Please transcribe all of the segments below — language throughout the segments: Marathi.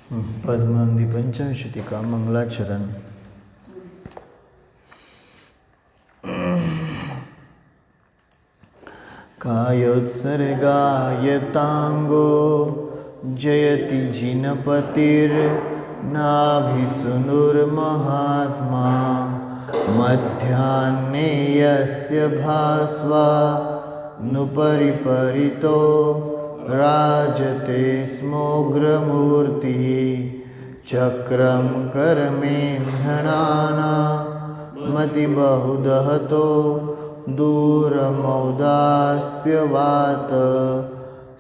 पद्मांदी पंचविंशतिका मंगलाचरण। कायोत्सर्गायतांगो जयति जिनपतिर्नाभिसुनुर्महात्मा मध्याह्ने यस्य भास्वा नुपरिपरितो राजते स्मोग्रमूर्तिः चक्रं कर्मेन्धनानामतिबहुदहतो दूरमौदास्यवात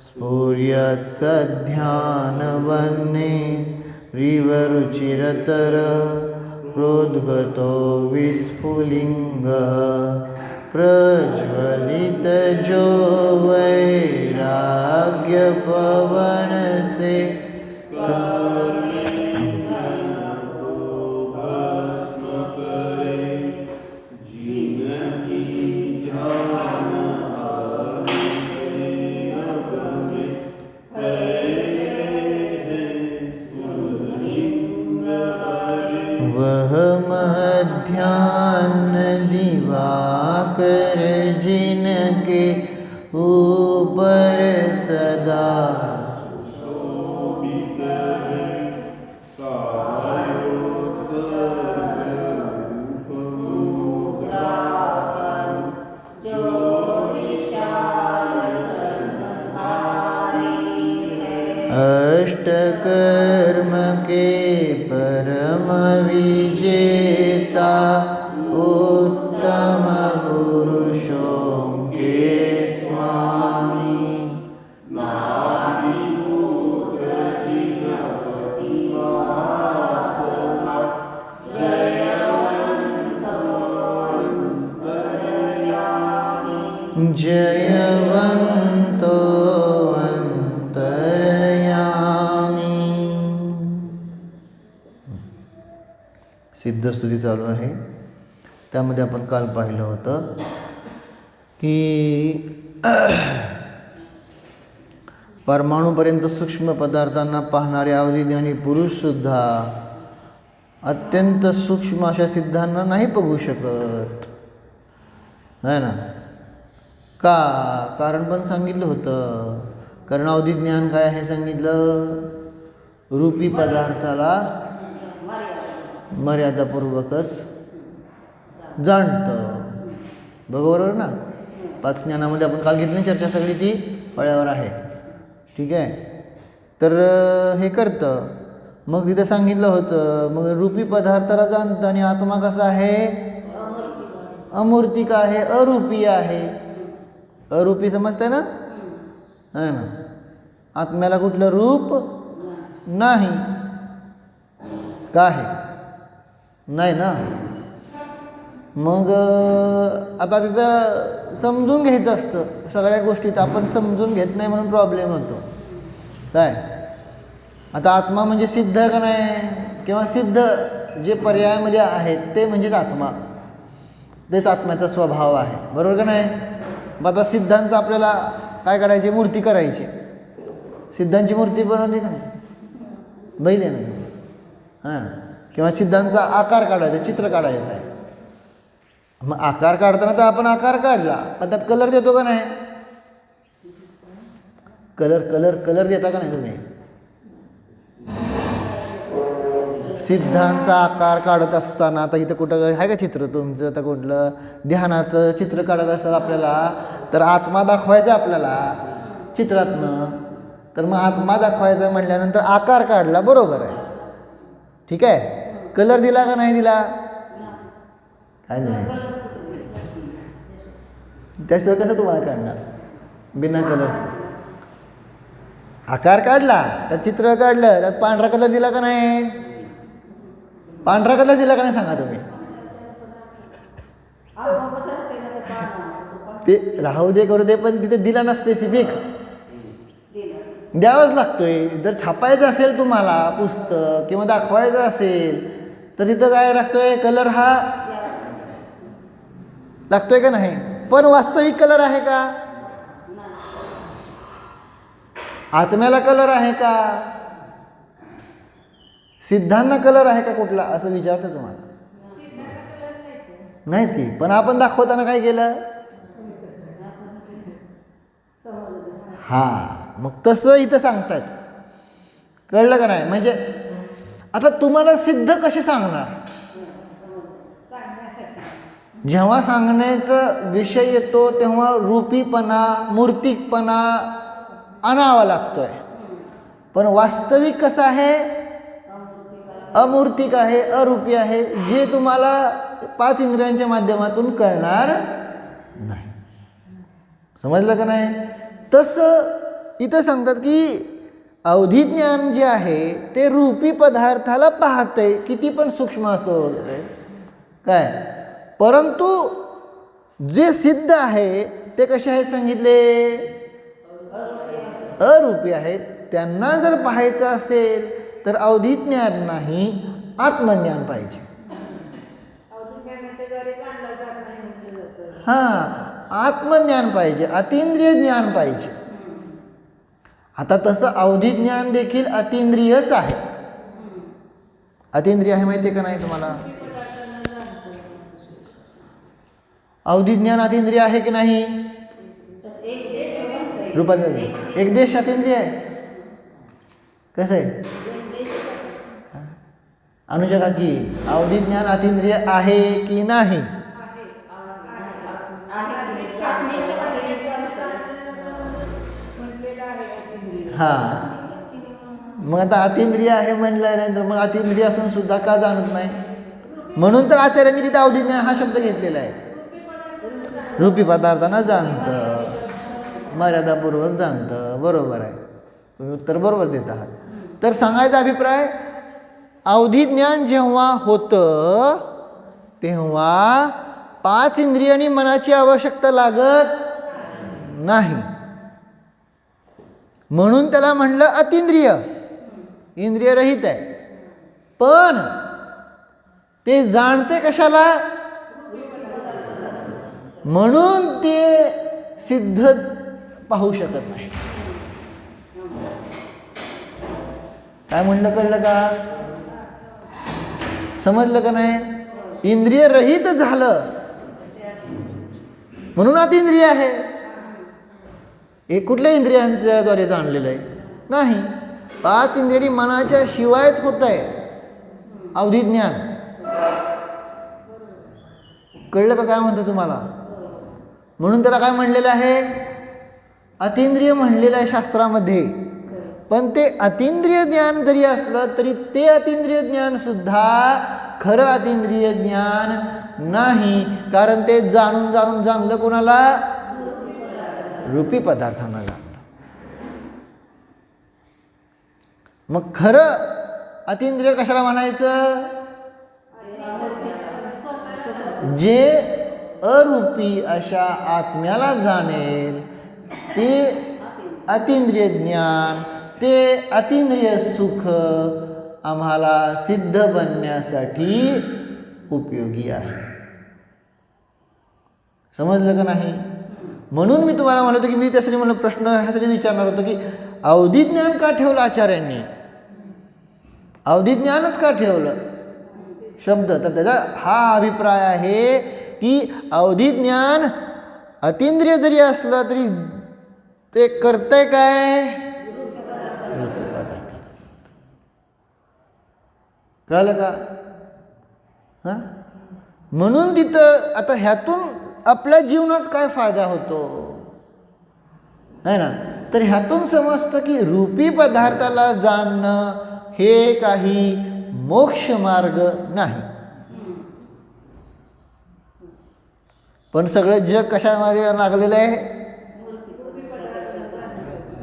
स्फुर्यत्सध्यानवन्ने रिवरुचिरतर प्रोद्गतो विस्फुलिङ्गः प्रज्वलितजो वैराग्यपवनसे वह मध्याह्न दिवाकर जिनके ऊपर सदा अष्टकर्म के परम विजेता उत्तम पुरुषों के स्वामी जयवंतो सिद्धस्तुती चालू आहे। त्यामध्ये आपण काल पाहिलं होतं की परमाणूपर्यंत सूक्ष्म पदार्थांना पाहणारे अवधिज्ञानी पुरुषसुद्धा अत्यंत सूक्ष्म अशा सिद्धांना नाही बघू शकत है ना। का कारण पण सांगितलं होतं, कारण अवधिज्ञान काय आहे सांगितलं, रूपी पदार्थाला मर्यादापूर्वकच जाणतं, बरोबर ना। पाच ज्ञानामध्ये आपण काल घेतली चर्चा, सगळी ती फळ्यावर आहे, ठीक आहे। तर हे करतं, मग तिथं सांगितलं होतं, मग रूपी पदार्थाला जाणतं आणि आत्मा कसा आहे, अमूर्तिक आहे, अरूपी आहे। अरूपी समजतं ना, है ना। आत्म्याला कुठलं रूप नाही, का आहे नाही ना। मग आता तिथं समजून घ्यायचं असतं, सगळ्या गोष्टीत आपण समजून घेत नाही म्हणून प्रॉब्लेम होतो काय। आता आत्मा म्हणजे सिद्ध का नाही, किंवा सिद्ध जे पर्यायामध्ये आहेत ते म्हणजेच आत्मा, तेच आत्म्याचा स्वभाव आहे, बरोबर का नाही। मग आता सिद्धांचं आपल्याला काय करायचे, मूर्ती करायची, सिद्धांची मूर्ती बनवली का नाही, बहिले ना, हां। किंवा सिद्धांचा आकार काढायचा, चित्र काढायचं आहे, मग आकार काढताना तर आपण आकार काढला, पण त्यात कलर देतो का नाही, कलर देता का नाही तुम्ही। सिद्धांचा आकार काढत असताना आता इथं कुठं आहे का चित्र तुमचं, आता कुठलं ध्यानाचं चित्र काढत असेल आपल्याला, तर आत्मा दाखवायचा आपल्याला चित्रातनं, तर मग आत्मा दाखवायचा म्हटल्यानंतर आकार काढला, बरोबर आहे, ठीक आहे। कलर दिला का नाही दिला, काय नाही, त्याशिवाय कसं तुम्हाला काढणार, बिना कलरचं आकार काढला, त्यात चित्र काढलं, त्यात पांढरा कलर दिला का नाही, पांढरा कलर दिला का नाही सांगा तुम्ही, ते राहू दे करू दे, पण तिथे दिला ना स्पेसिफिक, द्यावाच लागतोय। जर छापायचं असेल तुम्हाला पुस्तक किंवा दाखवायचं असेल तर तिथं काय लागतोय, कलर हा लागतोय का नाही, पण वास्तविक कलर आहे का, आत्म्याला कलर आहे का? सिद्धांना कलर आहे का कुठला असं विचारतो तुम्हाला. नाहीच की, पण आपण दाखवताना काय केलं. हां, मग तसं इथं सांगतायत. कळलं का नाही. म्हणजे आता तुम्हाला सिद्ध कसे सांगणार. जेव्हा सांगण्याचा विषय येतो तेव्हा रूपीपणा मूर्तिकपणा आणावा लागतोय. पण वास्तविक कसं आहे, अमूर्तिक आहे, अरूपी आहे, जे तुम्हाला 5 इंद्रियांच्या माध्यमातून कळणार नाही. समजलं का नाही. तसं इथं सांगतात की अवधी ज्ञान जे आहे ते रूपी पदार्थाला पाहतंय, किती पण सूक्ष्म असो वगैरे काय, परंतु जे सिद्ध आहे ते कसे आहेत सांगितले, अरूपी आहेत. त्यांना जर पाहायचं असेल तर अवधी ज्ञान नाही, आत्मज्ञान पाहिजे. हां, आत्मज्ञान पाहिजे, अतींद्रिय ज्ञान पाहिजे. आता तसं अवधी ज्ञान देखील अतींद्रियच आहे. अतींद्रिय आहे माहिती आहे का नाही तुम्हाला. अवधी ज्ञान अतींद्रिय आहे की नाही. रूपांतर एक देश अतींद्रिय आहे. कसं आहे अनुजा काकी, अवधी ज्ञान अतींद्रिय आहे की नाही. हां, मग आता अतींद्रिय आहे म्हटल्यानंतर मग अतींद्रिय असून सुद्धा का जाणत नाही. म्हणून तर आचार्यांनी तिथे अवधी ज्ञान हा शब्द घेतलेला आहे. रूपी पदार्थांना जाणतं, मर्यादापूर्वक जाणतं. बरोबर आहे, तुम्ही उत्तर बरोबर देत आहात. तर सांगायचा अभिप्राय, अवधी ज्ञान जेव्हा होतं तेव्हा 5 इंद्रियांनी मनाची आवश्यकता लागत नाही. म्हणून त्याला म्हणलं अतींद्रिय, इंद्रिय रहित आहे. पण ते जाणते कशाला, म्हणून ते सिद्ध पाहू शकत नाही. काय म्हणलं, कळलं का, समजलं का नाही. इंद्रिय रहित झालं म्हणून अतींद्रिय आहे. हे कुठल्या इंद्रियांच्या द्वारे जाणलेलं आहे नाही. 5 इंद्रियांनी मनाच्या शिवायच होत आहे अवधी ज्ञान. कळलं का काय म्हणतो तुम्हाला. म्हणून त्याला काय म्हणलेलं आहे, अतींद्रिय म्हणलेलं आहे शास्त्रामध्ये. पण ते अतींद्रिय ज्ञान जरी असलं तरी ते अतींद्रिय ज्ञान सुद्धा खरं अतींद्रिय ज्ञान नाही. कारण ते जाणून जाणून जाणलं कोणाला, रूपी पदार्थांना जाणलं. मग खरं अतींद्रिय कशाला म्हणायचं, जे अरूपी अशा आत्म्याला जाणेल ते अतींद्रिय ज्ञान, ते अतींद्रिय सुख आम्हाला सिद्ध बनण्यासाठी उपयोगी आहे. समजलं का नाही. म्हणून मी तुम्हाला म्हणत होतो की मी त्यासाठी मला प्रश्न ह्यासाठी विचारणार होतो की अवधी ज्ञान का ठेवलं आचार्यांनी, अवधी ज्ञानच का ठेवलं शब्द. तर त्याचा हा अभिप्राय आहे की अवधी ज्ञान अतींद्रिय जरी असलं तरी ते करतंय काय, कळलं का. हां, म्हणून तिथं आता ह्यातून आपल्या जीवनात काय फायदा होतो है ना. तर ह्यातून समजतं की रूपी पदार्थाला जाणणं हे काही मोक्ष मार्ग नाही. पण सगळं जग कशामध्ये लागलेलं आहे,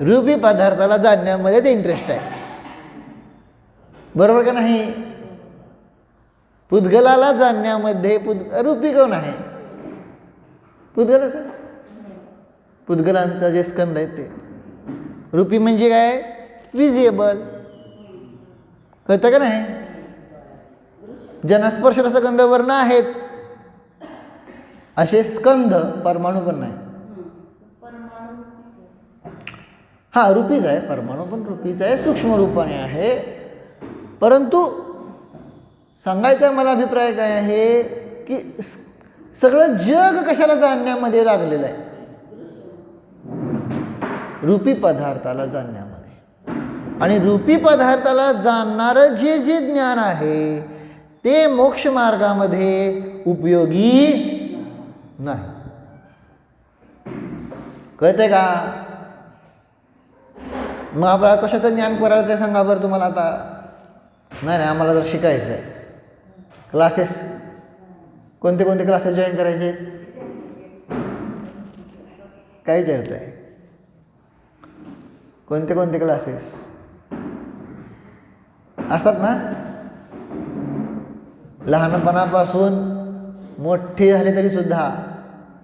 रूपी पदार्थाला जाणण्यामध्येच इंटरेस्ट आहे. बरोबर का नाही. पुद्गलाला जाणण्यामध्ये रूपी कोण आहे, पुद्गलाचं, पुद्गलांचा जे स्कंद आहे ते रूपी. म्हणजे काय, विजिएबल. कळतं का नाही. जनस्पर्श रसगंध वर्ण आहेत असे स्कंद परमाणू पण नाही. हा रूपीच आहे, परमाणू पण रूपीच आहे, सूक्ष्म रूपाने आहे. परंतु सांगायचा मला अभिप्राय काय आहे की सगळं जग कशाला जाणण्यामध्ये लागलेलं आहे? रूपी पदार्थाला जाणण्यामध्ये. आणि रूपी पदार्थाला जाणणारं जे जे ज्ञान आहे ते मोक्ष मार्गामध्ये उपयोगी नाही. कळतंय का? मग आपल्याला कशाचं ज्ञान करायचं आहे सांगा बरं तुम्हाला आता? नाही आम्हाला जर शिकायचं आहे. क्लासेस कोणते कोणते क्लासेस जॉईन करायचे? काय विचारत आहे? कोणते कोणते क्लासेस असतात ना? लहानपणापासून मोठे झाले तरी सुद्धा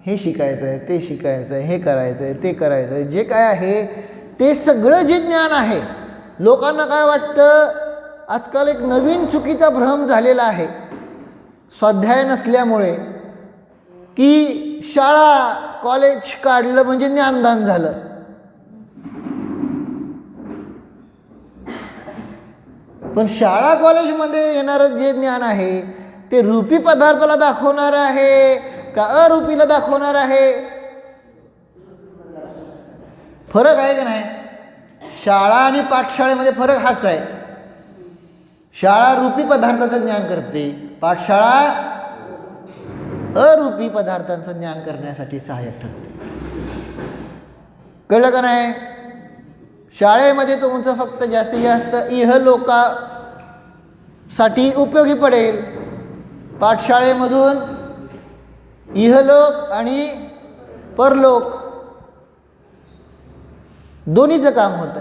हे शिकायचं आहे, ते शिकायचं आहे, हे करायचं आहे, ते करायचं आहे. जे काय आहे ते सगळं जे ज्ञान आहे, लोकांना काय वाटतं, आजकाल एक नवीन चुकीचा भ्रम झालेला आहे स्वाध्याय नसल्यामुळे, की शाळा कॉलेज काढलं म्हणजे ज्ञानदान झालं. पण शाळा कॉलेजमध्ये येणारं जे ज्ञान आहे ते रूपी पदार्थाला दाखवणार आहे का अरूपीला दाखवणार आहे? फरक आहे का नाही? शाळा आणि पाठशाळेमध्ये फरक हाच आहे. शाळा रूपी पदार्थाचं ज्ञान करते, पाठशाळा अरूपी पदार्थांचं ज्ञान करण्यासाठी सहाय्यक ठरते. कळलं का नाही? शाळेमध्ये तुमचं फक्त जास्तीत जास्त इहलोकासाठी उपयोगी पडेल. पाठशाळेमधून इहलोक आणि परलोक दोन्हीचं काम होतं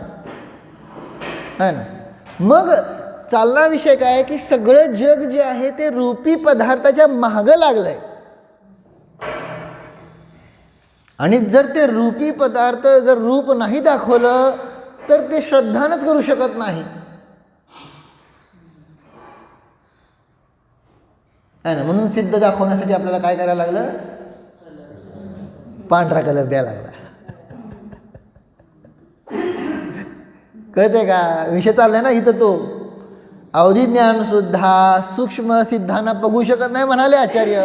आहे ना. मग चालला विषय काय आहे की सगळं जग जे आहे ते रूपी पदार्थाच्या मागं लागलंय. आणि जर ते रूपी पदार्थ जर रूप नाही दाखवलं तर ते श्रद्धानच करू शकत नाही आहे ना. म्हणून सिद्ध दाखवण्यासाठी आपल्याला काय करायला लागलं? पांढरा कलर द्यायला लागला. कळते का विषय चाललाय ना इथं? तो अवधी ज्ञान सुद्धा सूक्ष्म सिद्धांना बघू शकत नाही म्हणाले आचार्य.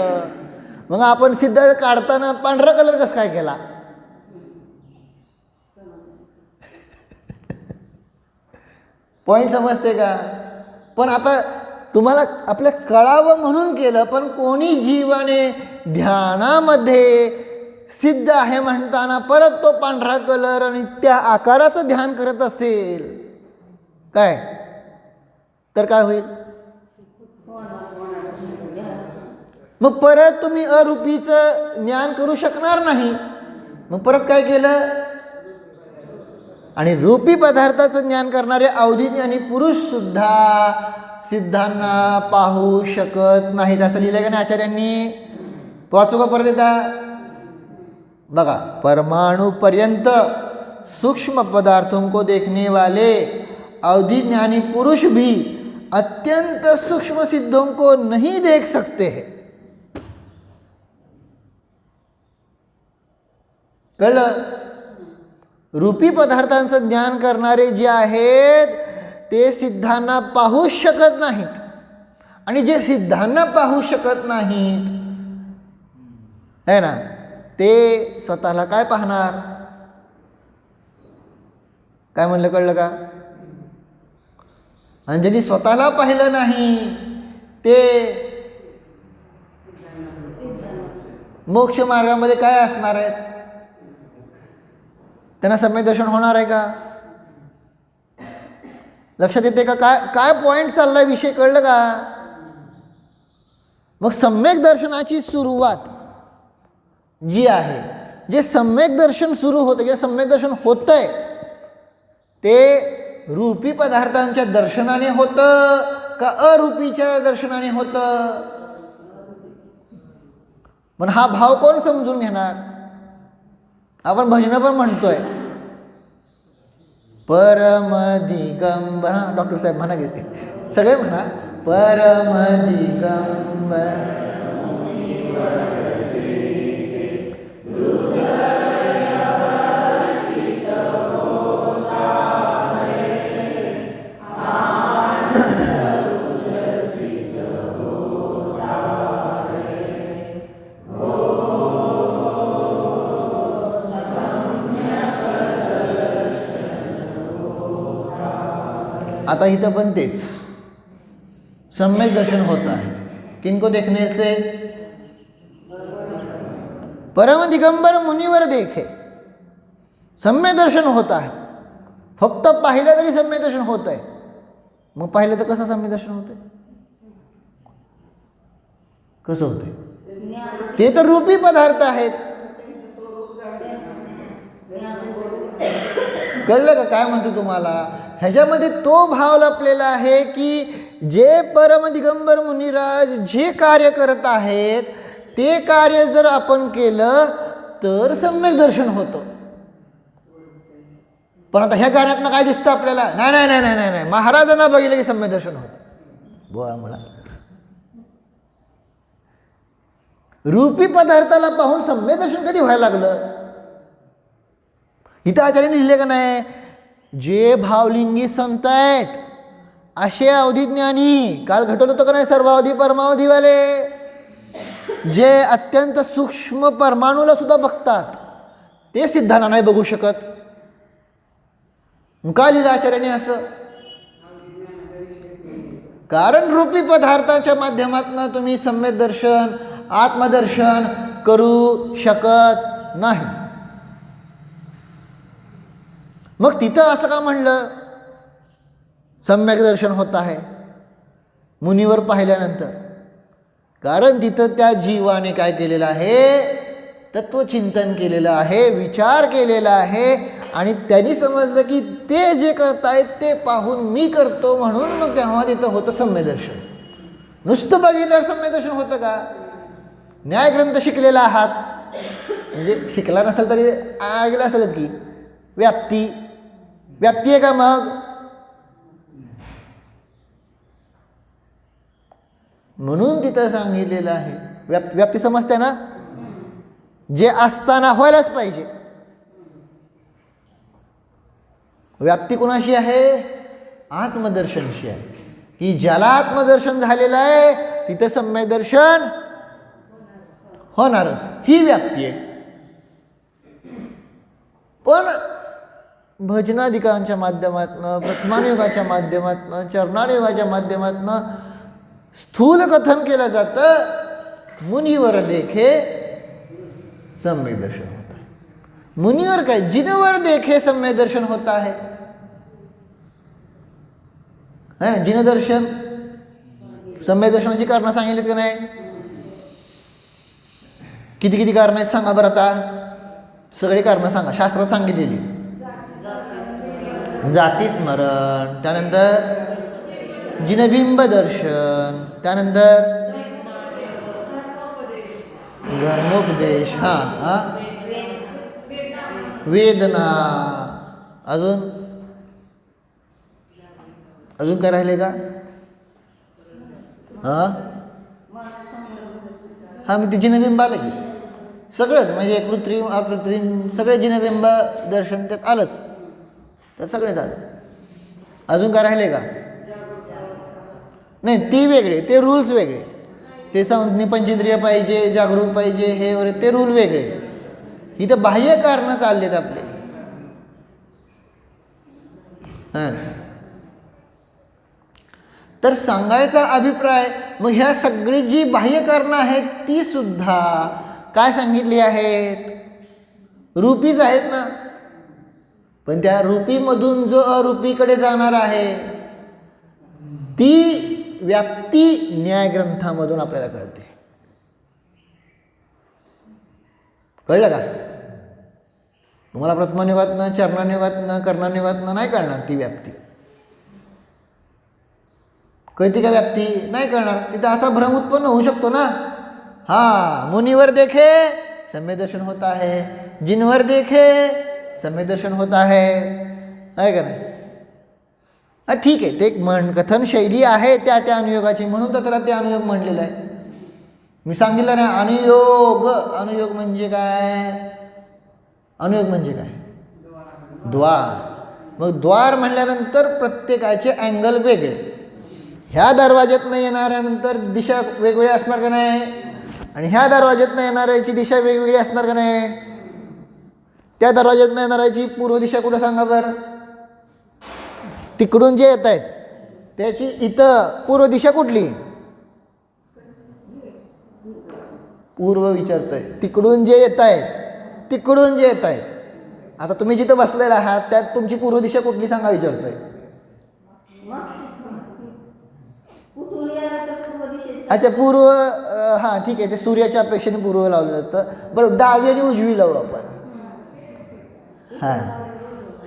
मग आपण सिद्ध काढताना पांढरा कलर कसं काय केला? पॉइंट समजते का? पण आता तुम्हाला आपल्या कळावं म्हणून केलं. पण कोणी जीवाने ध्यानामध्ये सिद्ध आहे म्हणताना परत तो पांढरा कलर आणि त्या आकाराचं ध्यान करत असेल काय, तर काय होईल? मग परत तुम्ही अरूपीचं ज्ञान करू शकणार नाही. मग परत काय केलं? आणि रूपी पदार्थाचं ज्ञान करणारे अवधिज्ञानी पुरुष सुद्धा सिद्धांना पाहू शकत नाहीत असं लिहिलं का नाही आचार्यांनी? वाचू का परत येता? बघा, परमाणु पर्यंत सूक्ष्म पदार्थों को देखने वाले अवधिज्ञानी पुरुष भी अत्यंत सूक्ष्म सिद्धों को नहीं देख सकते हैं. कळलं? रूपी पदार्थांचं ज्ञान करणारे जे आहेत ते सिद्धांना पाहू शकत नाहीत. आणि जे सिद्धांना पाहू शकत नाहीत है ना, ते स्वतःला काय पाहणार? काय म्हणलं? कळलं का? आणि ज्यांनी स्वतःला पाहिलं नाही ते मोक्ष मार्गामध्ये काय असणार आहेत? त्यांना सम्यक दर्शन होणार आहे का? लक्षात येते का? काय काय पॉइंट चाललाय विषय? कळलं का? मग सम्यक दर्शनाची सुरुवात जी आहे, जे सम्यक दर्शन सुरू होतं, जे सम्यक दर्शन होतंय ते रूपी पदार्थांच्या दर्शनाने होतं का अरूपीच्या दर्शनाने होतं? पण हा भाव कोण समजून घेणार? आपण भजन पण म्हणतोय परम दिगंबर. डॉक्टर साहेब म्हणा घेते, सगळे म्हणा परम दिगंबर. आता इथं पण तेच सम्यक दर्शन होता है. किनको देखने से? परम दिगंबर मुनिवर देखे सम्यक दर्शन होता है. फक्त पाहिलं तरी सम्यक दर्शन होत आहे. मग पाहिलं तर कसं सम्यक दर्शन होतंय? कसं होतंय? ते तर रूपी पदार्थ आहेत. कळलं का काय म्हणतो तुम्हाला? ह्याच्यामध्ये तो भाव लपलेला आहे की जे परम दिगंबर मुनिराज जे कार्य करत आहेत ते कार्य जर आपण केलं तर सम्यक दर्शन होतं. पण आता ह्या गाण्यातनं काय दिसतं आपल्याला? नाही नाही नाही नाही नाही महाराजांना बघितलं की सम्यक दर्शन होतं. बोला मला, रूपी पदार्थाला पाहून सम्यक दर्शन कधी व्हायला लागलं? इथं आचार्याने लिहिले का नाही? जे भावलिंगी संत आहेत असे अवधिज्ञानी, काल घटवलं होतं का नाही सर्वावधी परमावधीवाले, जे अत्यंत सूक्ष्म परमाणूला सुद्धा बघतात, ते सिद्धांना नाही बघू शकत. का लिहिलं आचार्याने असं? कारण रूपी पदार्थाच्या माध्यमातून तुम्ही सम्यक दर्शन आत्मदर्शन करू शकत नाही. मग तिथं असं का म्हणलं सम्यक दर्शन होत आहे मुनीवर पाहिल्यानंतर? कारण तिथं त्या जीवाने काय केलेलं आहे? तत्वचिंतन केलेलं आहे, विचार केलेला आहे आणि त्यांनी समजलं की ते जे करतायत ते पाहून मी करतो, म्हणून मग तेव्हा तिथं होतं सम्यक दर्शन. नुसतं बघितल्यावर सम्यक दर्शन होतं का? न्यायग्रंथ शिकलेला आहात म्हणजे शिकला नसेल तरी ऐकलं असेलच की व्याप्ती. व्याप्ती आहे का? मग म्हणून तिथं सांगितलेलं आहे व्याप्ती समजते ना? जे असताना व्हायलाच पाहिजे. व्याप्ती कुणाशी आहे? आत्मदर्शनशी आहे. की ज्याला आत्मदर्शन झालेलं आहे तिथं सम्यक दर्शन होणारच, ही व्याप्ती आहे. पण भजनादिकांच्या माध्यमातनं, प्रथमानुयोगाच्या माध्यमातनं, चरणानुयोगाच्या माध्यमातनं स्थूल कथन केलं जातं मुनीवर देखे सम्यक दर्शन होत आहे. मुनीवर काय? जिनवर देखे सम्यक दर्शन होत आहे. जिनदर्शन सम्यक दर्शनाची कारणं सांगितलीत का नाही? किती किती कारणं आहेत सांगा बरं. आता सगळी कारणं सांगा. शास्त्रात सांगितलेली. जाती स्मरण, त्यानंतर जिनबिंब दर्शन, त्यानंतर धर्मोपदेश, वेदना, अजून अजून काय राहिले का? मग ते जिनबिंब आलं की सगळंच, म्हणजे कृत्रिम अकृत्रिम सगळे जिनबिंब दर्शन त्यात आलंच, तर सगळे झालं. अजून काय राहिले का? नाही, ते वेगळे, ते रूल्स वेगळे. ते पंचेंद्रिय पाहिजे, जागरूक पाहिजे, हे वगैरे ते रूल वेगळे. इथं बाह्य कारणं चाललेत आपले. तर सांगायचा अभिप्राय, मग ह्या सगळी जी बाह्य कारणं आहेत ती सुद्धा काय सांगितली आहेत? रूपीच आहेत ना. पण त्या रूपीमधून जो अरूपीकडे जाणार आहे ती व्याप्ती न्यायग्रंथामधून आपल्याला कळते. कळलं का? तुम्हाला प्रथमानुयोगातनं, चरणानुयोगातनं, कर्णानुयोगातनं नाही कळणार ती व्याप्ती. कळती का व्याप्ती? नाही कळणार. तिथं असा भ्रम उत्पन्न होऊ शकतो ना. मुनीवर देखे सम्यक दर्शन होता है, जिनवर देखे सम्यक दर्शन होता है का नाही? ठीक आहे, ते एक कथन शैली आहे त्या त्या अनुयोगाची, म्हणून तर त्याला ते अनुयोग म्हणलेलं आहे. मी सांगितलं ना अनुयोग. अनुयोग म्हणजे काय? अनुयोग म्हणजे काय? द्वार. मग द्वार म्हणल्यानंतर प्रत्येकाचे अँगल वेगळे. ह्या दरवाज्यातनं येणाऱ्यानंतर दिशा वेगवेगळी असणार का नाही? आणि ह्या दरवाज्यातनं येणाऱ्याची दिशा वेगवेगळी असणार का नाही? त्या दरवाज्यातनं येणाऱ्याची पूर्व दिशा कुठं सांगा बरं? तिकडून जे येत आहेत त्याची इथं पूर्व दिशा कुठली? पूर्व विचारतोय. तिकडून जे येत आहेत, तिकडून जे येत आहेत. आता तुम्ही जिथं बसलेला आहात त्यात तुमची पूर्व दिशा कुठली सांगा विचारतोय. अच्छा पूर्व, हां ठीक आहे. ते सूर्याच्या अपेक्षेने पूर्व लावलं जातं. बरोबर, डावी आणि उजवी लावू आपण. हां,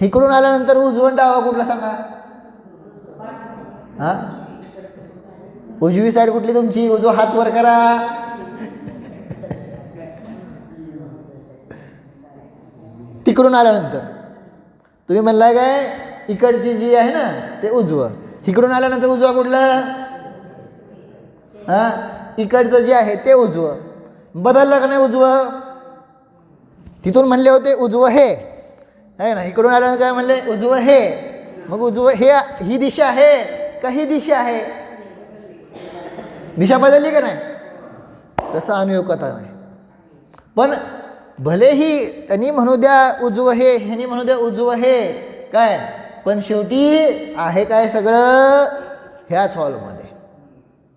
इकडून आल्यानंतर उजवं डावा कुठला सांगा. हां, उजवी साईड कुठली तुमची? उजवा हात वर करा. तिकडून आल्यानंतर तुम्ही म्हणलाय काय इकडची जी आहे ना ते उजवं. इकडून आल्यानंतर उजवा कुठलं? हां, इकडचं जे आहे ते उजवं. बदललं का नाही उजवं? तिथून म्हणले होते उजवं हे आहे ना, इकडून आल्यानंतर काय म्हणले? उजवं हे. मग उजवं हे ही दिशा आहे का ही दिशा आहे? दिशा बदलली का नाही? तसं अनुयोग कथा नाही. पण भलेही त्यांनी म्हणू द्या उजवं हे, ह्यानी म्हणू द्या उजवं हे, काय पण शेवटी आहे काय सगळं ह्याच हॉलमध्ये.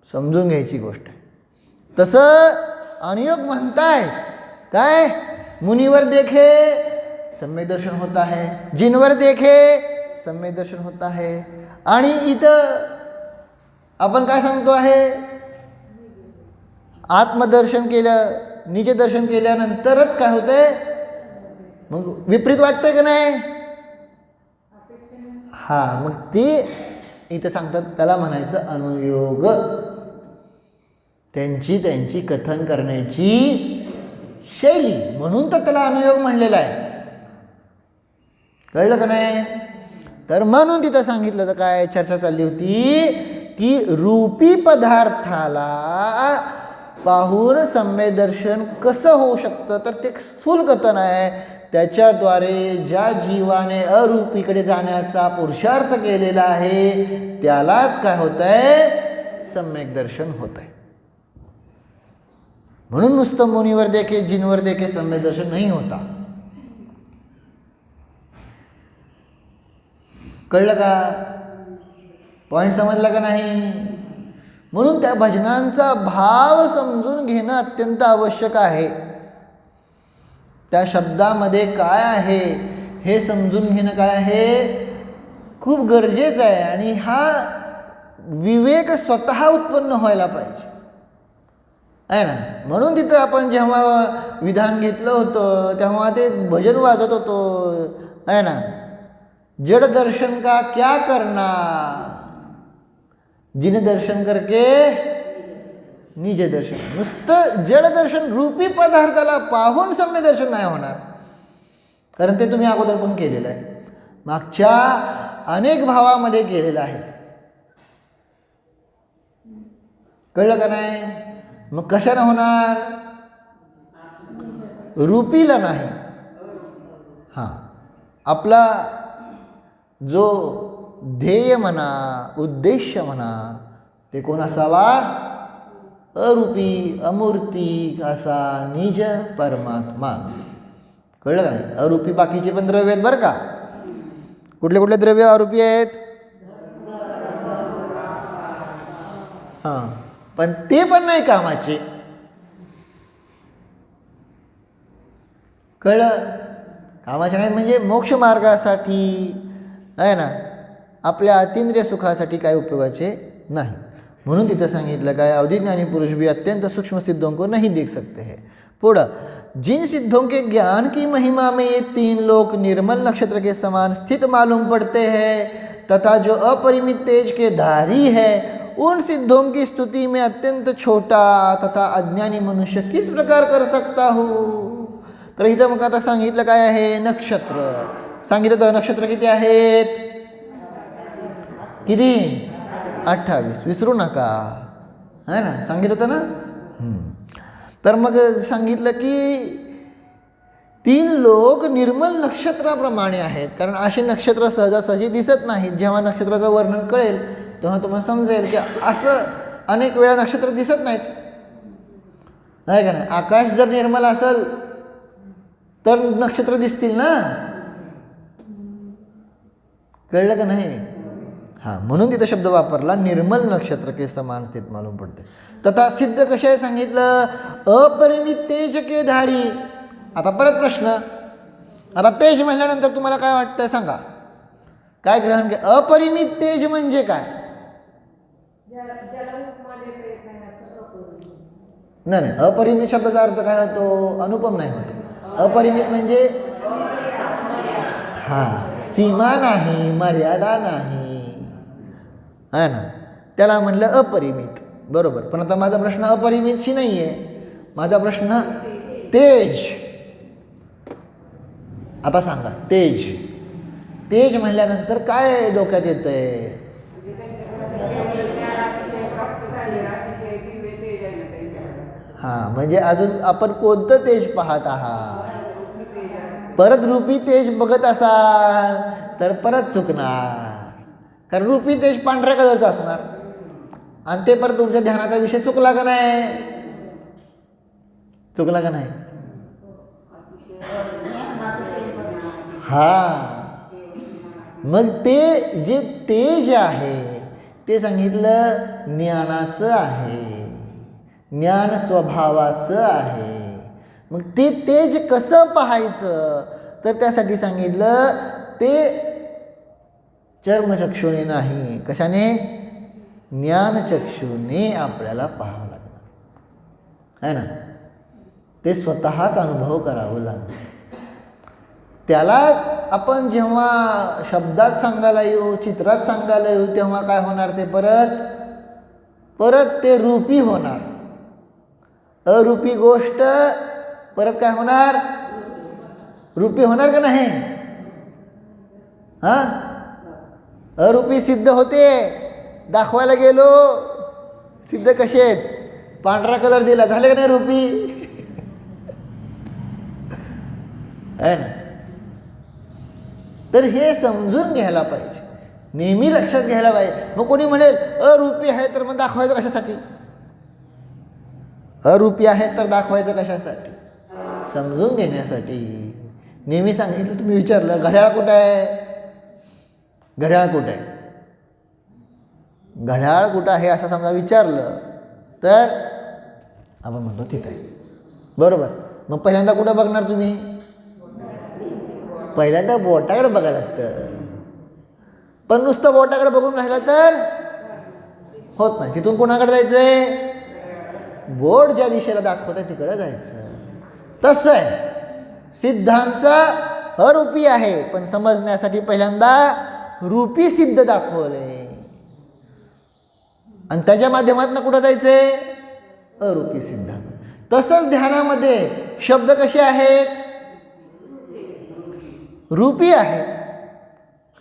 समजून घ्यायची गोष्ट आहे. तसं अनुयोग म्हणतायत काय? मुनीवर देखे सम्यक दर्शन होता है, जिनवर देखे सम्यक दर्शन होता है. आणि इथं आपण काय सांगतो आहे? आत्मदर्शन केलं, निज दर्शन केल्यानंतरच काय होतंय? मग विपरीत वाटतंय का नाही? हां, मग ती इथं सांगतात त्याला म्हणायचं अनुयोग. त्यांची कथन करण्याची शैली, म्हणून तर त्याला अनुयोग म्हणलेला आहे. कळलं का नाही? तर म्हणून तिथं सांगितलं तर काय चर्चा चालली होती की रूपी पदार्थाला पाहून सम्यक दर्शन कसं होऊ शकतं? तर ते स्थूल कथन आहे. त्याच्याद्वारे ज्या जीवाने अरूपीकडे जाण्याचा पुरुषार्थ केलेला आहे त्यालाच काय होतंय? सम्यक दर्शन होतंय. म्हणून नुसतं मुनीवर देखे जिनवर देखे सम्यक दर्शन नाही होता. कळलं का? पॉइंट समजला का नाही? म्हणून त्या भजनांचा भाव समजून घेणं अत्यंत आवश्यक आहे. त्या शब्दामध्ये काय आहे हे समजून घेणं काय आहे खूप गरजेचं आहे. आणि हा विवेक स्वतः उत्पन्न व्हायला पाहिजे आहे ना. म्हणून तिथं आपण जेव्हा विधान घेतलं होतं तेव्हा ते भजन वाजत होतो आहे ना. जड दर्शन का क्या करना, जिन दर्शन करके निज दर्शन. नुसतं जड दर्शन रूपी पदार्थाला पाहून सम्यक दर्शन नाही होणार, कारण ते तुम्ही अगोदर पण केलेलं आहे, मागच्या अनेक भावामध्ये केलेलं आहे. कळलं का नाही? मग कशानं होणार? रूपीला नाही. हां, आपला जो ध्येय म्हणा उद्देश्य म्हणा ते कोण असावा? अरूपी अमूर्ती असा निज परमात्मा. कळलं का नाही? अरूपी बाकीचे पण द्रव्य आहेत बरं का. कुठले कुठले द्रव्य अरूपी आहेत? हां, पण ते पण नाही कामाचे. कळलं? कामाचे नाही म्हणजे मोक्ष मार्गासाठी आहे ना, आपल्या अतींद्रिय सुखासाठी काय उपयोगाचे नाही. म्हणून तिथं सांगितलं काय? अवधिज्ञानी पुरुष भी अत्यंत सूक्ष्म सिद्धों को नहीं देख सकते हैं. पुढं, जिन सिद्धों के ज्ञान की महिमा में ये तीन लोक निर्मल नक्षत्र के समान स्थित मालूम पड़ते हैं तथा जो अपरिमित तेज के धारी है उन सिद्धों की स्तुति में अत्यंत छोटा तथा अज्ञानी मनुष्य किस प्रकार कर सकता हो. तर इथं मग आता सांगितलं काय आहे? नक्षत्र सांगितलं. तर नक्षत्र किती आहेत? किती? 28. विसरू नका है ना, सांगितलं होतं ना. तर मग सांगितलं की तीन लोक निर्मल नक्षत्राप्रमाणे आहेत, कारण असे नक्षत्र सहजासहजी दिसत नाहीत. जेव्हा नक्षत्राचं वर्णन कळेल तेव्हा तुम्हाला समजेल की असं अनेक वेळा नक्षत्र दिसत नाहीत आहे का नाही. आकाश जर निर्मल असेल तर नक्षत्र दिसतील ना. कळलं का नाही? हां, म्हणून तिथं शब्द वापरला निर्मल नक्षत्र के समान स्थित मालूम पडते. तथा सिद्ध कशा आहे सांगितलं, अपरिमित तेज के धारी. आता परत प्रश्न, आता तेज म्हणल्यानंतर तुम्हाला काय वाटतं सांगा, काय ग्रहण घ्या. अपरिमित तेज म्हणजे काय? नाही नाही, अपरिमित शब्दाचा अर्थ काय होतो? अनुपम नाही होतो. अपरिमित म्हणजे हां, सीमा नाही, मर्यादा नाही, आहे ना, त्याला म्हणलं अपरिमित. बरोबर. पण आता माझा प्रश्न अपरिमितशी नाही आहे, माझा प्रश्न तेज. आता सांगा, तेज तेज म्हणल्यानंतर काय डोक्यात येतंय? हां, म्हणजे अजून आपण कोणतं तेज पाहत आहात? परत रूपी तेज बघत असाल तर परत चुकणार, कारण रूपी तेज पांढऱ्या कलरचा असणार आणि ते परत तुमच्या ध्यानाचा विषय चुकला का नाही? चुकला का नाही? हां, मग ते जे तेज आहे ते सांगितलं ज्ञानाचं आहे, ज्ञान स्वभावाचं आहे. मग ते तेज कसं पाहायचं तर त्यासाठी सांगितलं ते चर्मचक्षुने नाही, कशाने? ज्ञानचक्षुने आपल्याला पाहावं लागणार आहे ना, ते स्वतःच अनुभव करावं लागणार. त्याला आपण जेव्हा शब्दात सांगायला येऊ, चित्रात सांगायला येऊ, तेव्हा काय होणार? ते परत ते रूपी होणार. अरूपी गोष्ट परत काय होणार? रूपी होणार का नाही? हां, अरूपी सिद्ध होते. दाखवायला गेलो, सिद्ध कसे आहेत? पांढरा कलर दिला, झाले का नाही रूपी? आहे ना. तर हे समजून घ्यायला पाहिजे, नेहमी लक्षात घ्यायला पाहिजे. मग कोणी म्हणेल अरूपी आहे तर मग दाखवायचं कशासाठी? अरूपी आहे तर दाखवायचं कशासाठी? समजून घेण्यासाठी. नेहमी सांगितलं, तुम्ही विचारलं घड्याळ कुठं आहे? घड्याळ कुठं आहे? घड्याळ कुठं आहे असं समजा विचारलं तर आपण म्हणतो तिथं आहे. बरोबर. मग पहिल्यांदा कुठं बघणार तुम्ही? पहिल्यांदा बोटाकडे बघायला लागतं. पण नुसतं बोटाकडे बघून राहिलं तर होत नाही. तिथून कोणाकडे जायचंय? बोट ज्या दिशेला दाखवतंय तिकडे जायचं. तसं आहे, सिद्धांचा अरूपी आहे, पण समजण्यासाठी पहिल्यांदा रूपी सिद्ध दाखवलंय आणि त्याच्या माध्यमातून कुठं जायचंय? अरूपी सिद्ध. तसंच ध्यानामध्ये शब्द कसे आहेत? रूपी आहेत.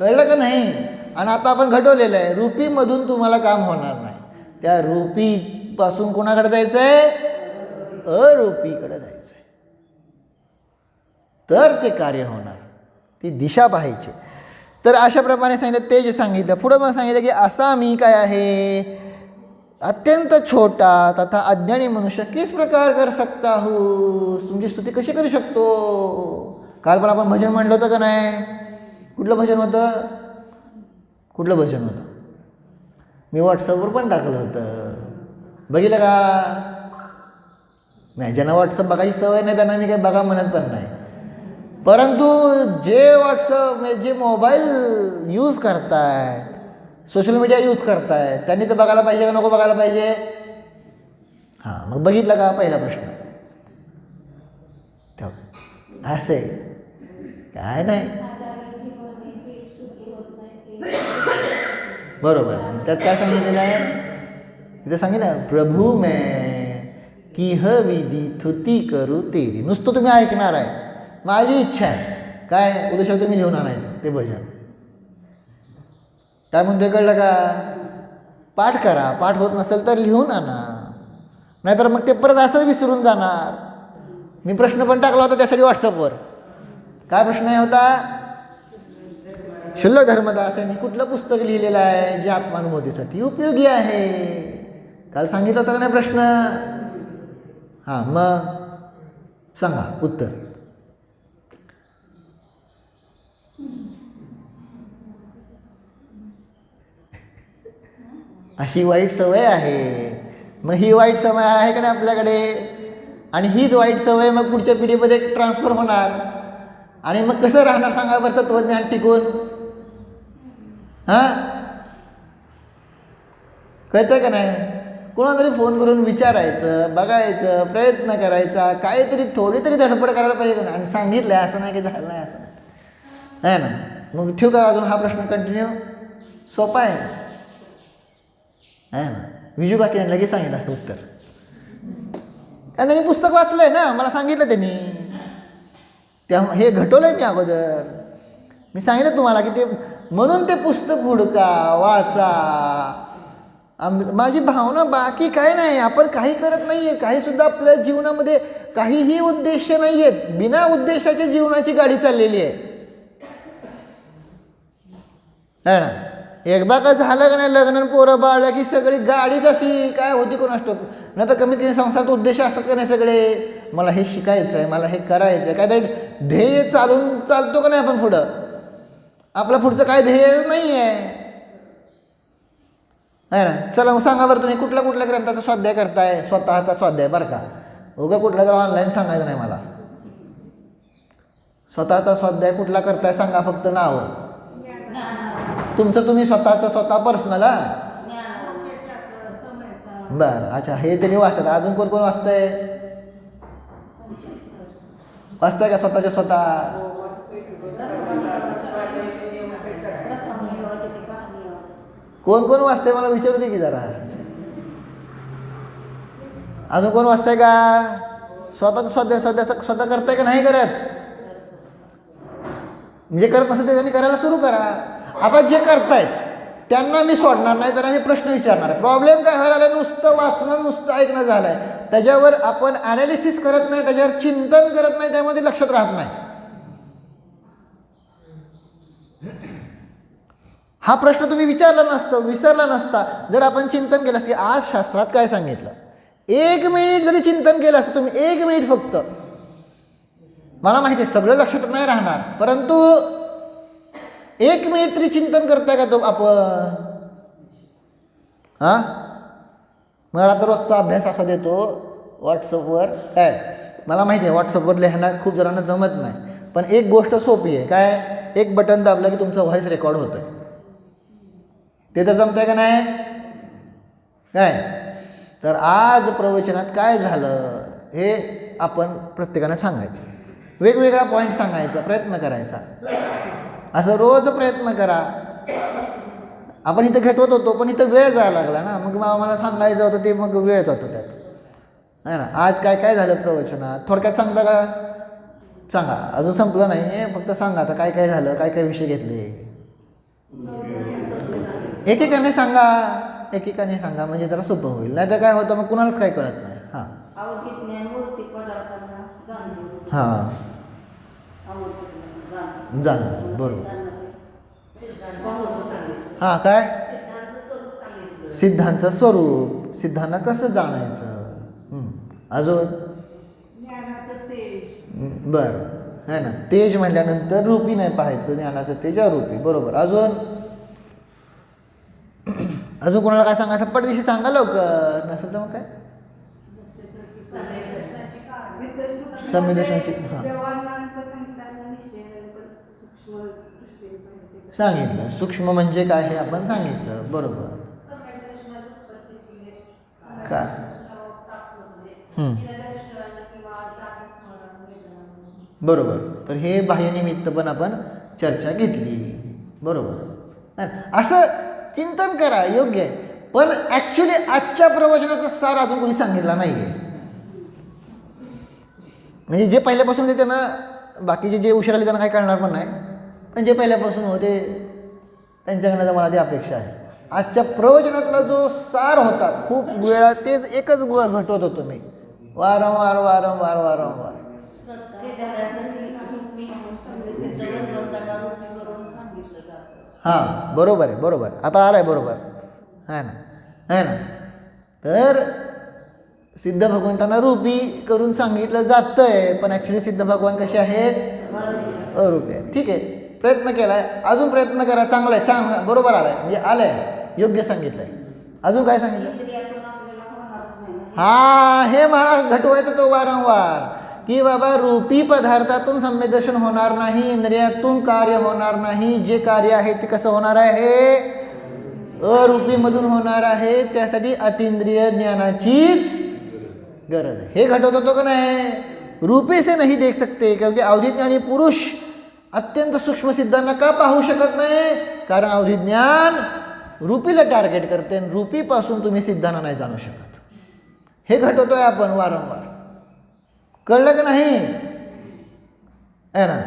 कळलं का नाही? आणि आता आपण घडवलेलं आहे, रूपीमधून तुम्हाला काम होणार नाही. त्या रूपीपासून कोणाकडे जायचंय? अरूपीकडे जायचंय. तर ते कार्य होणार, ती दिशा पाहायची. तर अशा प्रमाणे सांगितलं, तेज सांगितलं. पुढं मग सांगितलं की असा मी काय आहे? अत्यंत छोटा तथा अज्ञानी मनुष्य किस प्रकार कर सकता हूँ? तुमची स्तुती कशी करू शकतो? काल पण आपण भजन म्हणलं होतं का नाही? कुठलं भजन होतं? कुठलं भजन होतं? मी व्हॉट्सअपवर पण टाकलं होतं, बघितलं का? नाही, ज्यांना व्हॉट्सअप बघायची सवय नाही त्यांना मी काही बघा म्हणत पण नाही. परंतु जे व्हॉट्सअप जे मोबाईल यूज करतायत, सोशल मीडिया यूज करतायत, त्यांनी तर बघायला पाहिजे का नको बघायला पाहिजे? हां, मग बघितलं का? पहिला प्रश्न. असं आहे काय? नाही, बरोबर. त्यात काय सांगितलेलं आहे? तिथे सांगितलं, प्रभू मैं किह विधी थुती करू तेरी. नुसतं तुम्ही ऐकणार आहे. माझी इच्छा आहे काय? उद्या तुम्ही लिहून आणायचं ते भजन. काय म्हणतोय कळलं का? पाठ करा. पाठ होत नसेल तर लिहून आणा, नाहीतर मग ते परत असं विसरून जाणार. मी प्रश्न पण टाकला होता त्यासाठी व्हॉट्सअपवर. काय प्रश्न आहे होता? शुल्लक धर्मदास यांनी कुठलं पुस्तक लिहिलेलं आहे जे आत्मानुभूतीसाठी उपयोगी आहे? काल सांगितलं होतं का नाही प्रश्न? हां, मग सांगा उत्तर. अशी वाईट सवय आहे. मग ही वाईट सवय आहे का नाही आपल्याकडे, आणि हीच वाईट सवय मग पुढच्या पिढीमध्ये ट्रान्सफर होणार, आणि मग कसं राहणार सांगा बरं तत्वज्ञान टिकून. हां, कळतंय का नाही. कोणाला तरी फोन करून विचारायचं, बघायचं, प्रयत्न करायचा, काहीतरी थोडी तरी धडपड करायला पाहिजे ना. आणि सांगितलं आहे असं नाही की झालं नाही असं नाही, आहे ना. मग ठेवू का अजून हा प्रश्न कंटिन्यू, सोपा आहे ना. विजू काकीने लगेच सांगितलं असतं उत्तर, कारण त्यांनी पुस्तक वाचलं आहे ना, मला सांगितलं त्यांनी, त्या हे घटवलं मी अगोदर. मी सांगितलं तुम्हाला की ते म्हणून ते पुस्तक हुडका, वाचा. माझी भावना बाकी काय नाही, आपण काही करत नाही आहे, काहीसुद्धा आपल्या जीवनामध्ये काहीही उद्देश नाही आहेत, बिना उद्देशाच्या जीवनाची गाडी चाललेली आहे ना. एकदा का झालं का नाही लग्न पोरं बाळलं की सगळी गाडीच अशी काय होती कोण असतो. नाही तर कमीत कमी संसारात उद्देश असतात का नाही सगळे, मला हे शिकायचं आहे, मला हे करायचं आहे, काहीतरी ध्येय चालतो का नाही आपण पुढं, आपलं पुढचं काय ध्येय नाही आहे ना. चला मग सांगा बरं तुम्ही कुठल्या ग्रंथाचा स्वाध्याय करताय, स्वतःचा स्वाध्याय बरं का, उगा कुठला तर ऑनलाईन सांगायचं नाही मला. स्वतःचा स्वाध्याय कुठला करताय सांगा, फक्त नाव तुमचं, तुम्ही स्वतः पर्सनल. बरं, अच्छा, हे तरी वाचत. अजून कोण कोण वाचतंय का स्वतःच्या स्वतः. कोण कोण वाचतंय मला विचारू दे की जरा. अजून कोण वाचतंय का स्वतःचा स्वाध्याय स्वतः करताय का नाही करत. म्हणजे करत नसेल त्यांनी करायला सुरू करा. आता जे करतायत त्यांना मी सोडणार नाही, तर आम्ही प्रश्न विचारणार. प्रॉब्लेम काय व्हायला लागला, नुसतं वाचणं नुसतं ऐकणं झालं आहे, त्याच्यावर आपण ॲनालिसिस करत नाही, त्याच्यावर चिंतन करत नाही, त्यामध्ये लक्षात राहत नाही. हा प्रश्न तुम्ही विसरला नसता जर आपण चिंतन केलं असतं की आज शास्त्रात काय सांगितलं. 1 मिनिट जरी चिंतन केलं असतं तुम्ही, 1 मिनिट फक्त, मला माहिती आहे सगळं लक्षात नाही राहणार, परंतु 1 मिनिट तरी चिंतन करताय का तो आपण. हां, मला तर रोजचा अभ्यास असा देतो व्हॉट्सअपवर. काय मला माहिती आहे व्हॉट्सअपवर लिहायला खूप जणांना जमत नाही, पण एक गोष्ट सोपी आहे. काय, एक बटन दाबलं की तुमचं व्हॉइस रेकॉर्ड होतं आहे. ते तर जमतंय का नाही. काय तर आज प्रवचनात काय झालं हे आपण प्रत्येकानं सांगायचं, वेगवेगळा पॉईंट सांगायचा, प्रयत्न करायचा. असं रोज प्रयत्न करा. आपण इथं घटवत होतो पण इथं वेळ जायला लागला ना, मग मला सांगायचं होतं ते मग वेळ जातो त्यात, आहे ना. आज काय झालं प्रवचनात थोडक्यात सांगता का, सांगा. अजून संपलं नाही, फक्त सांगा आता काय झालं, काय विषय घेतले. एकेकाने सांगा म्हणजे जरा सोपं होईल. नाही तर काय होतं मग कुणालाच काय कळत नाही. हां हां, जाणं बरोबर. हां, काय सिद्धांचं स्वरूप, सिद्धांना कसं जाणायचं. अजून बरं, है ना. तेज म्हटल्यानंतर रूपी नाही पाहायचं, ज्ञानाचं तेज अरूपी. बरोबर. अजून कोणाला काय सांगायचं पटदिशी सांगा लवकर, नसेल तर मग काय संवेदनशील. हां, सांगितलं. सूक्ष्म म्हणजे काय हे आपण सांगितलं. बरोबर. का बरोबर. तर हे बाह्यनिमित्त पण आपण चर्चा घेतली. बरोबर. असं चिंतन करा, योग्य आहे. पण ॲक्च्युली आजच्या प्रवचनाचा सार अजून कोणी सांगितला नाही आहे. म्हणजे जे पहिल्यापासून होते त्यांना, बाकीचे जे उशीर आले त्यांना काही कळणार पण नाही, पण जे पहिल्यापासून होते त्यांच्याकडनं मला ती अपेक्षा आहे. आजच्या प्रवचनातला जो सार होता खूप वेळा तेच एकच घटवत होतो मी वारंवार. हां, बरोबर. आता आलाय बरोबर, है ना. तर सिद्ध भगवंतांना रूपी करून सांगितलं जातं आहे, पण ॲक्च्युली सिद्ध भगवान कसे आहेत, अरूपी आहेत. ठीक आहे, प्रयत्न केला आहे, अजून प्रयत्न करा. चांगला आहे, बरोबर आलाय, म्हणजे आलंय, योग्य सांगितलं आहे. अजून काय सांगितलं? इंद्रियातून आपल्याला होणारच नाही. हा, हे मला घटवायचं तो वारंवार की बाबा रूपी पदार्थातून संवेदर्शन होणार नाही, इंद्रियातून कार्य होणार नाही. जे कार्य आहे ते कसं होणार आहे? अरूपीमधून होणार आहे. त्यासाठी अतींद्रिय ज्ञानाचीच गरज आहे. हे घटवत होतो का नाही? रूपे से नहीं देख सकते क्योंकि अवधिज्ञानी पुरुष अत्यंत सूक्ष्म सिद्धांना का पाहू शकत नाही? कारण अवधिज्ञान रूपीला टार्गेट करते आणि रूपीपासून तुम्ही सिद्धांना नाही जाणू शकत. हे घटवतोय आपण वारंवार. कळलं का नाही? आहे ना?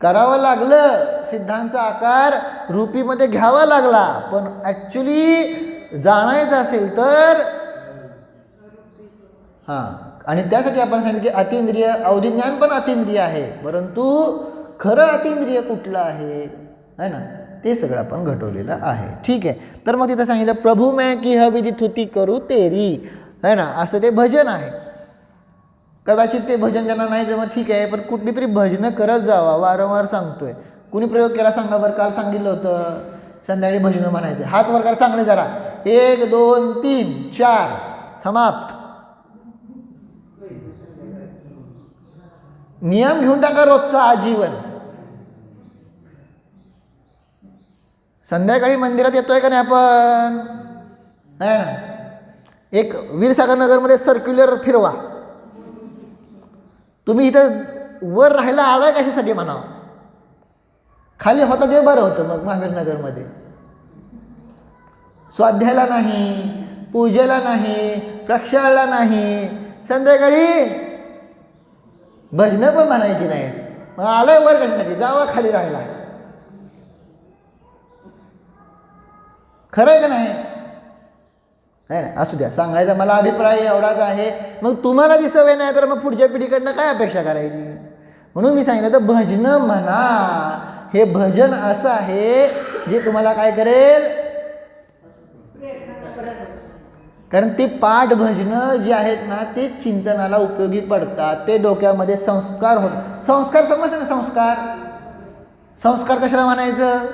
करावं लागलं, सिद्धांचा आकार रूपीमध्ये घ्यावा लागला, पण ॲक्च्युली जाणायचं असेल तर हां, आणि त्यासाठी आपण सांगितलं की अतींद्रिय, अवधिज्ञान पण अतींद्रिय आहे, परंतु खरं अतींद्रिय कुठलं आहे ना, ते सगळं आपण घटवलेलं आहे. ठीक आहे. तर मग तिथं सांगितलं प्रभू मैं की विधी तुती करू तेरी, है ना, असं ते भजन आहे. कदाचित ते भजन ज्यांना नाही जमत ठीक आहे, पण कुठली तरी भजनं करत जावा. वारंवार सांगतोय. कुणी प्रयोग केला सांगा बरं? काल सांगितलं होतं संध्याकाळी भजनं म्हणायचे. हात वर करा चांगले जरा. 1 2 3 4 समाप्त. नियम घेऊन टाका रोजचा आजीवन. संध्याकाळी मंदिरात येतोय का नाही आपण? है ना? एक वीरसागर नगरमध्ये सर्क्युलर फिरवा. तुम्ही इथं वर राहायला आलाय कशासाठी म्हणावं? खाली होता ते बरं होतं. मग महावीरनगरमध्ये स्वाध्यायाला नाही, पूजेला नाही, प्रक्षाळला नाही, संध्याकाळी भजनं पण म्हणायची नाहीत. मग आलंय वर कशासाठी? जावा खाली राहायला. खरं आहे का नाही? नाही नाही, असू द्या. सांगायचा मला अभिप्राय एवढाच आहे. मग तुम्हाला ती सवय नाही तर मग पुढच्या पिढीकडनं काय अपेक्षा करायची? म्हणून मी सांगितलं तर भजनं म्हणा. हे भजन असं आहे जे तुम्हाला काय करेल? कारण ते पाठ भजनं जी आहेत ना ते चिंतनाला उपयोगी पडतात. ते डोक्यामध्ये संस्कार होतात. संस्कार समजते ना? संस्कार, संस्कार कशाला म्हणायचं?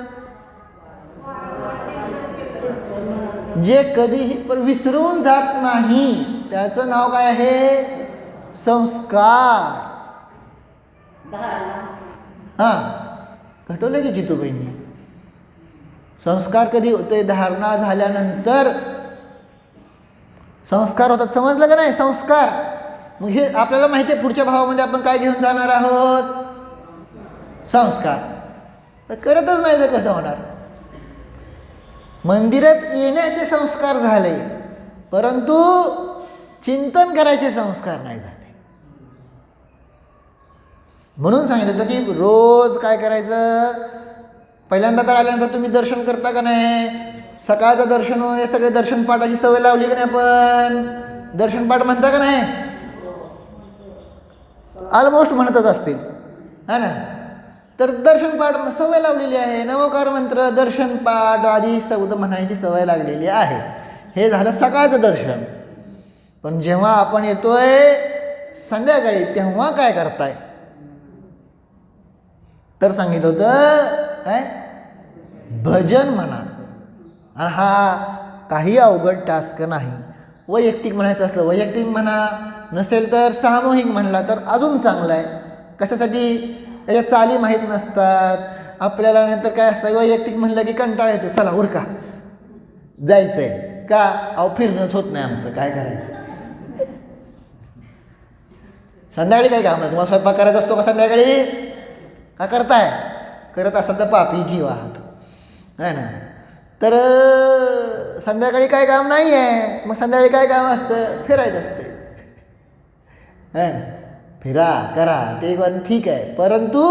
जे कधीही पण विसरून जात नाही त्याचं नाव काय आहे? संस्कार. हां, घटवलं की जितूबाईंनी. संस्कार कधी होते? धारणा झाल्यानंतर संस्कार होतात. समजलं का नाही? संस्कार. मग हे आपल्याला माहिती आहे पुढच्या भावामध्ये आपण काय घेऊन जाणार आहोत? संस्कार. तर करतच नाही तर कसं होणार? मंदिरात येण्याचे संस्कार झाले परंतु चिंतन करायचे संस्कार नाही झाले. म्हणून सांगितलं होतं की रोज काय करायचं? पहिल्यांदा तर आल्यानंतर तुम्ही दर्शन करता का नाही? सकाळचं दर्शन हे सगळे दर्शनपाठाची सवय लावली का नाही आपण? दर्शनपाठ म्हणता का नाही? ऑलमोस्ट म्हणतच असतील, है ना? तर दर्शनपाठ सवय लावलेली आहे. नवकार मंत्र, दर्शनपाठ आदी शब्द म्हणायची सवय लागलेली आहे. हे झालं सकाळचं दर्शन. पण जेव्हा आपण येतोय संध्याकाळी तेव्हा काय करताय? तर सांगितलं होतं काय? भजन म्हणा. आणि हा काही अवघड टास्क नाही. वैयक्तिक म्हणायचं असलं वैयक्तिक म्हणा, नसेल तर सामूहिक म्हणला तर अजून चांगलं आहे. कशासाठी? त्याच्या चाली माहीत नसतात आपल्याला. नंतर काय असतं वैयक्तिक म्हणलं की कंटाळा येतो. चला उरका जायचंय का? अहो फिरणंच होत नाही आमचं. काय करायचं? संध्याकाळी काय काम आहे? तुम्हाला स्वयंपाक करायचा असतो का संध्याकाळी? का करताय? करत असाल तर पापी जीव आहात, है ना? तर संध्याकाळी काय काम नाही आहे. मग संध्याकाळी काय काम असतं? फिरायचं असते, है ना? फिरा करा ते पण ठीक आहे, परंतु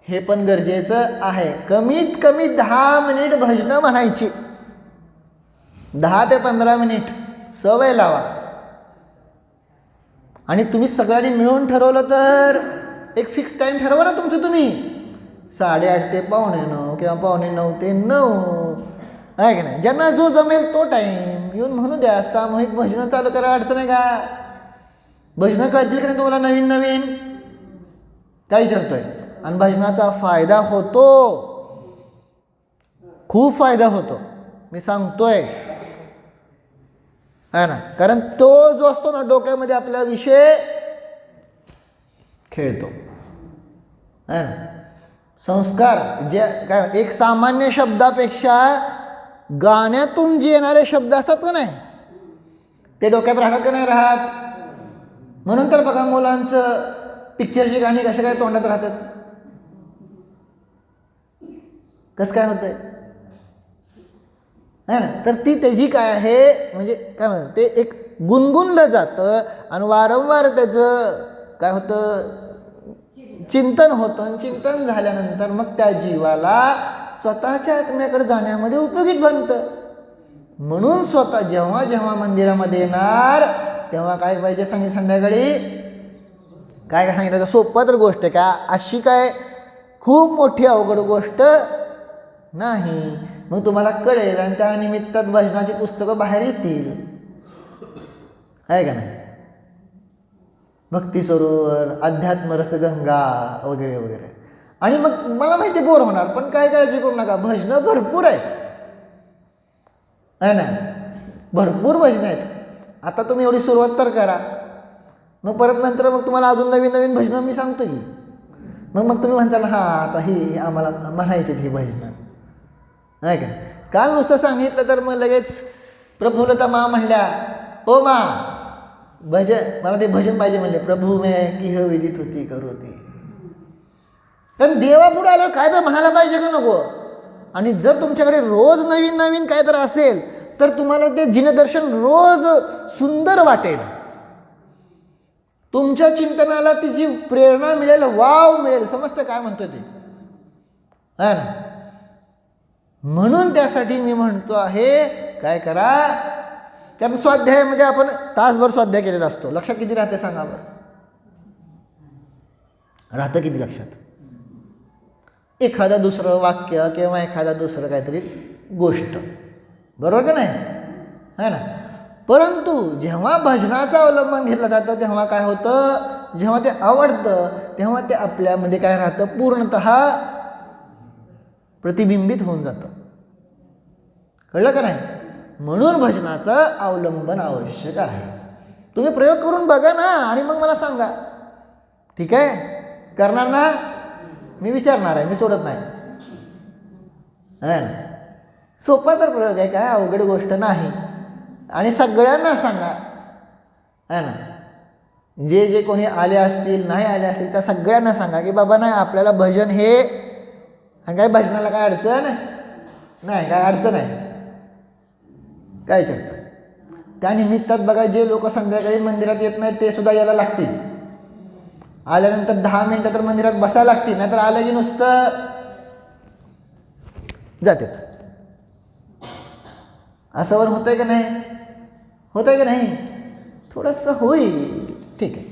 हे पण गरजेचं आहे. कमीत कमी 10 मिनिट भजनं म्हणायची. 10 ते 15 मिनिट सवय लावा. आणि तुम्ही सगळ्यांनी मिळून ठरवलं तर एक फिक्स टाईम ठरवा ना तुमचं. तुम्ही 8:30 ते 8:45 किंवा 8:45 ते 9 आहे की नाही? ज्यांना जो जमेल तो टाईम येऊन म्हणू द्या. सामूहिक भजनं चालू करा. अडचण आहे का? भजनं कळतील की नाही तुम्हाला? नवीन नवीन काय विचारतोय? आणि भजनाचा फायदा होतो, खूप फायदा होतो. मी सांगतोय आहे ना, कारण तो जो असतो ना डोक्यामध्ये आपला विषय खेळतो आहे ना. संस्कार जे काय एक सामान्य शब्दापेक्षा गाण्यातून जे येणारे शब्द असतात का नाही ते डोक्यात राहतात का नाही राहत. म्हणून तर बघा मुलांचं पिक्चरची गाणी कशा काय तोंडात राहतात. कसं काय होतंय आहे ना. तर ती त्याची काय आहे म्हणजे काय म्हणतात ते एक गुणगुणलं जातं आणि वारंवार त्याचं काय होतं चिंतन होतं आणि चिंतन झाल्यानंतर मग त्या जीवाला स्वतःच्या आत्म्याकडे जाण्यामध्ये उपयोगी बनतं. म्हणून स्वतः जेव्हा जेव्हा मंदिरामध्ये येणार तेव्हा काय पाहिजे संध्याकाळी काय काय सांगितलं. सोपं तर गोष्ट आहे का अशी काय खूप मोठी अवघड गोष्ट नाही. मग तुम्हाला कळेल आणि त्या निमित्तात भजनाची पुस्तकं बाहेर येतील आहे का नाही. भक्ती सरोवर, अध्यात्म रसगंगा वगैरे वगैरे. आणि मग मला माहिती बोर होणार पण काय काळजी करू नका, भजनं भरपूर आहेत आहे ना, भरपूर भजनं आहेत. आता तुम्ही एवढी सुरुवात तर करा, मग परत नंतर मग तुम्हाला अजून नवीन नवीन भजनं मी सांगतो की मग तुम्ही म्हणताल हां आता ही आम्हाला म्हणायची ही भजनं आहे का. काल नुसतं सांगितलं तर मग लगेच प्रफुल्लता मा म्हणल्या ओ मा भजन मला ते भजन पाहिजे म्हणले. प्रभू मैं की ह विदित होती करू ती. कारण देवापुढे आल्यावर काय तर म्हणायला पाहिजे का नको. आणि जर तुमच्याकडे रोज नवीन नवीन काय तर असेल तर तुम्हाला ते जिनदर्शन रोज सुंदर वाटेल. तुमच्या चिंतनाला तिची प्रेरणा मिळेल, वाव मिळेल. समजतं काय म्हणतोय ते है ना. म्हणून त्यासाठी मी म्हणतो आहे काय करा. कारण स्वाध्यायामध्ये आपण तासभर स्वाध्याय केलेला असतो. लक्षात किती राहते सांगा बरं. राहतं किती लक्षात. एखादं दुसरं वाक्य किंवा एखादा दुसरं काहीतरी गोष्ट बरोबर का नाही है ना. परंतु जेव्हा भजनाचं अवलंबन घेतलं जातं तेव्हा काय होतं, जेव्हा ते आवडतं तेव्हा ते आपल्यामध्ये काय राहतं पूर्णतः प्रतिबिंबित होऊन जातं. कळलं का नाही. म्हणून भजनाचं अवलंबन आवश्यक आहे. तुम्ही प्रयोग करून बघा ना आणि मग मला सांगा. ठीक आहे, करणार ना. मी विचारणार आहे, मी सोडत नाही है ना. सोपा तर प्रयोग आहे, काय अवघड गोष्ट नाही. आणि सगळ्यांना सांगा है ना. जे जे कोणी आले असतील नाही आले असतील त्या सगळ्यांना सांगा की बाबा नाही आपल्याला भजन हे काय भजनाला काय अडचण नाही, काय अडचण आहे काय चर्चा. त्या निमित्तात बघा जे लोक संध्याकाळी मंदिरात येत नाहीत ते सुद्धा यायला लागतील. आल्यानंतर 10 मिनिटं तर मंदिरात बसायला लागतील, नाहीतर आलं की नुसतं जातात. असं पण होतंय का नाही, होतंय का नाही. थोडंसं होईल ठीक आहे.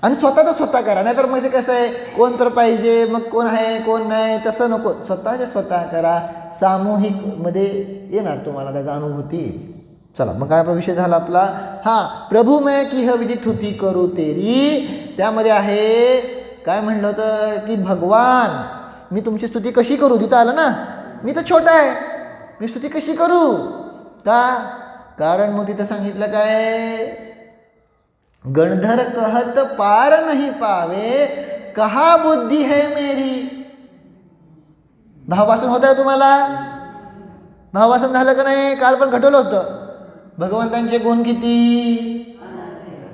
आणि स्वतःचं स्वतः करा, नाहीतर मग ते कसं आहे कोण तर पाहिजे मग कोण आहे कोण नाही तसं नको. स्वतःच्या स्वतः करा. सामूहिकमध्ये येणार तुम्हाला त्याचा अनुभूती येईल. चला मग काय आपला विषय झाला आपला. हां, प्रभू मैं की ह विदित होती करू तेरी. त्यामध्ये आहे काय म्हणलं होतं की भगवान मी तुमची स्तुती कशी करू. तिथं आलं ना मी तर छोटा आहे, मी स्तुती कशी करू का. कारण मग तिथं सांगितलं काय गणधर कहत पार नहीं पावे कहा बुद्धी है मेरी. भाववासन होत आहे तुम्हाला. भाववासन झालं का नाही. काल पण घटवलं होतं. भगवंतांचे गुण किती,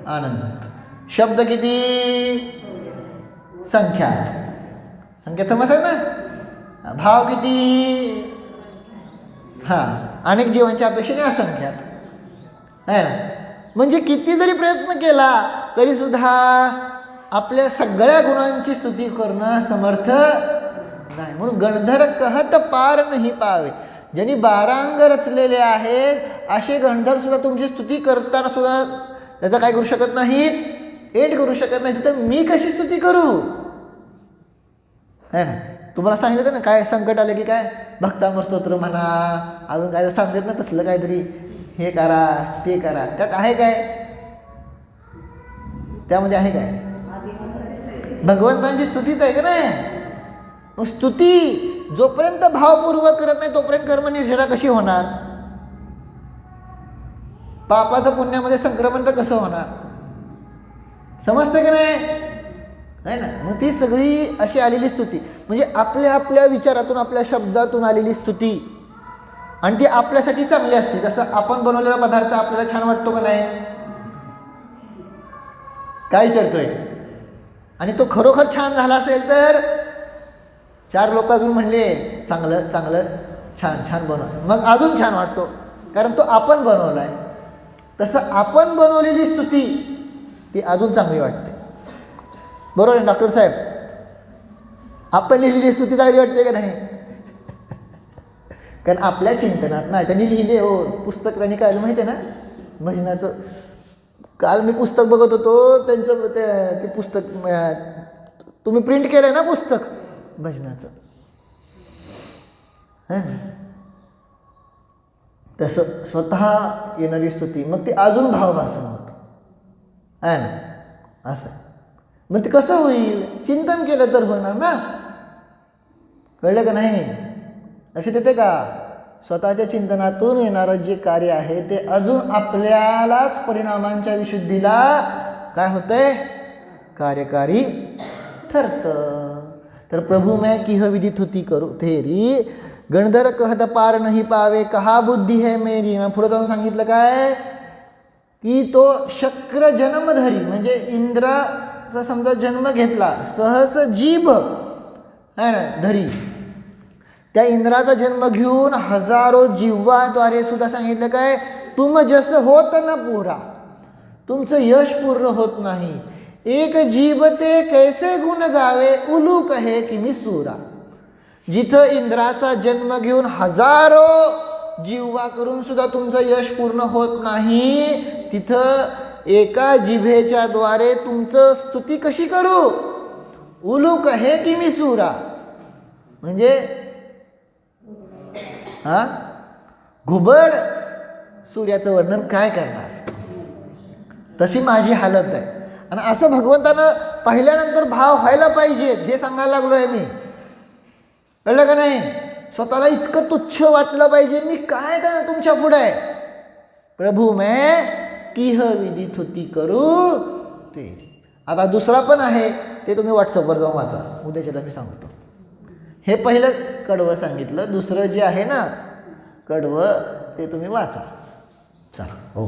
आनंद. शब्द किती, संख्या. संख्या समजत ना. भाव किती, हां अनेक जीवांच्या अपेक्षेने असंख्यात आहे ना. म्हणजे किती जरी प्रयत्न केला तरी सुद्धा आपल्या सगळ्या गुणांची स्तुती करणं समर्थ नाही. म्हणून गणधर कहत पार नाही पावे. ज्यांनी 12 अंग रचलेले आहेत असे गणधर सुद्धा तुमची स्तुती करताना सुद्धा त्याचा काय करू शकत नाहीत, एंड करू शकत नाही. तिथं मी कशी स्तुती करू है ना. तुम्हाला सांगितलं ना काय संकट आलं की काय भक्तांवर स्तोत्र म्हणा, अजून काय सांगतात ना तसलं काहीतरी हे करा ते करा. त्यात आहे काय, त्यामध्ये आहे काय भगवंतांची स्तुतीच आहे का नाही. मग स्तुती जोपर्यंत भावपूर्वक करत नाही तोपर्यंत कर्मनिर्जरा कशी होणार? पापाचं पुण्यामध्ये संक्रमण तर कसं होणार? समजतं की नाही? आहे ना? मग ती सगळी अशी आलेली स्तुती म्हणजे आपल्या आपल्या विचारातून आपल्या शब्दातून आलेली स्तुती आणि ती आपल्यासाठी चांगली असते. जसं आपण बनवलेला पदार्थ आपल्याला छान वाटतो का नाही? काय विचारतोय? आणि तो खरोखर छान झाला असेल तर 4 लोक अजून म्हणले चांगलं चांगलं छान छान बनव, मग अजून छान वाटतो कारण तो आपण बनवला आहे. तसं आपण बनवलेली स्तुती ती अजून चांगली वाटते. बरोबर आहे डॉक्टर साहेब? आपण लिहिलेली स्तुती चांगली वाटते का नाही? कारण आपल्या चिंतनात नाही त्यांनी लिहिले. हो, पुस्तक त्यांनी काढलं माहिती आहे ना भजनाचं. काल मी पुस्तक बघत होतो त्यांचं ते पुस्तक तुम्ही प्रिंट केलं आहे ना पुस्तक भजनाचं. तसं स्वतः येणारी स्तुती मग ती अजून भावभासन होतं आहे ना. असं मग ते कसं होईल? चिंतन केलं तर होणार ना. कळलं का नाही? लक्षात येते का? स्वतःच्या चिंतनातून येणारं जे कार्य आहे ते अजून आपल्यालाच परिणामांच्या विशुद्धीला काय होतंय? कार्यकारी ठरतं. तर प्रभु मैं किह विदित होती करू तेरी गणधर कहत पार नहीं पावे कहा बुद्धी है मेरी. मग पुढे जाऊन सांगितलं काय की तो शक्र जन्मधरी म्हणजे इंद्राचा समजा जन्म घेतला सहस जीभ आहे ना धरी. त्या इंद्राचा जन्म घेऊन हजारो जिव्हाद्वारे सुद्धा सांगितलं काय तुम जस होत न पुरा, तुमचं यश पूर्ण होत नाही. एक जीव ते कैसे गुण गावे उलू कहे की मी सुरा. जिथं इंद्राचा जन्म घेऊन हजारो जिव्हा करून सुद्धा तुमचं यश पूर्ण होत नाही तिथं एका जिभेच्या द्वारे तुमचं स्तुती कशी करू? उलू कहे की मी सुरा. म्हणजे घुबड सूर्याचं वर्णन काय करणार? तशी माझी हालत आहे. आणि असं भगवंतानं पाहिल्यानंतर भाव व्हायला पाहिजेत हे सांगायला लागलो आहे मी. कळलं का नाही? स्वतःला इतकं तुच्छ वाटलं पाहिजे मी काय तर तुमच्या पुढे आहे. प्रभु मैं किह विदित होती करू ते. आता दुसरा पण आहे ते तुम्ही व्हॉट्सअपवर जाऊन वाचा. उद्याच्याला मी सांगतो. हे पहिलं कडवं सांगितलं. दुसरं जे आहे ना कडवं ते तुम्ही वाचा. चला. हो.